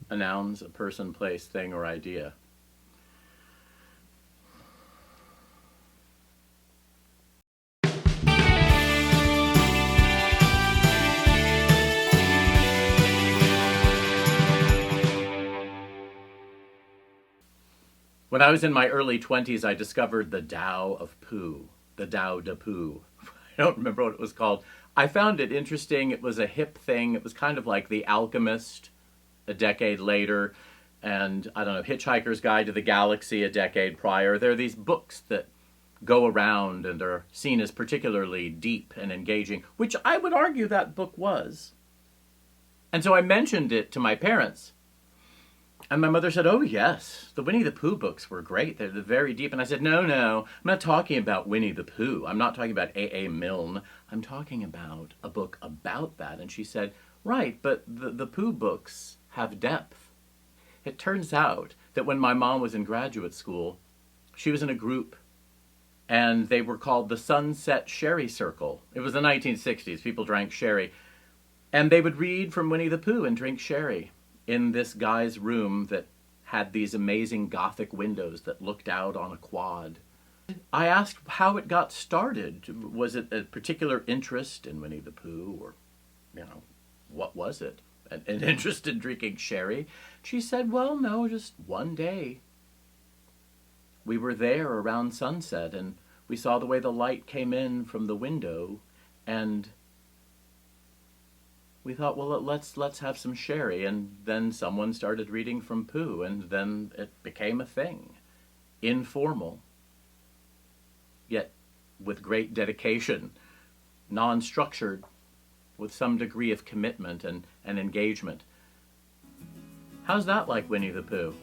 A noun's a person, place, thing, or idea. When I was in my early 20s, I discovered the Tao of Pooh, the Tao de Pooh. I don't remember what it was called. I found it interesting. It was a hip thing. It was kind of like The Alchemist a decade later, and I don't know, Hitchhiker's Guide to the Galaxy a decade prior. There are these books that go around and are seen as particularly deep and engaging, which I would argue that book was. And so I mentioned it to my parents. And my mother said, "Oh, yes, the Winnie the Pooh books were great. They're very deep." And I said, "No, no, I'm not talking about Winnie the Pooh. I'm not talking about A. A. Milne. I'm talking about a book about that." And she said, "Right, but the Pooh books have depth." It turns out that when my mom was in graduate school, she was in a group, and they were called the Sunset Sherry Circle. It was the 1960s. People drank sherry. And they would read from Winnie the Pooh and drink sherry in this guy's room that had these amazing Gothic windows that looked out on a quad. I asked how it got started. Was it a particular interest in Winnie the Pooh, or, what was it? An interest in drinking sherry? She said, "Well, no, just one day. We were there around sunset, and we saw the way the light came in from the window, and we thought, well, let's have some sherry." And then someone started reading from Pooh, and then it became a thing. Informal, yet with great dedication, non-structured, with some degree of commitment and engagement. How's that like Winnie the Pooh?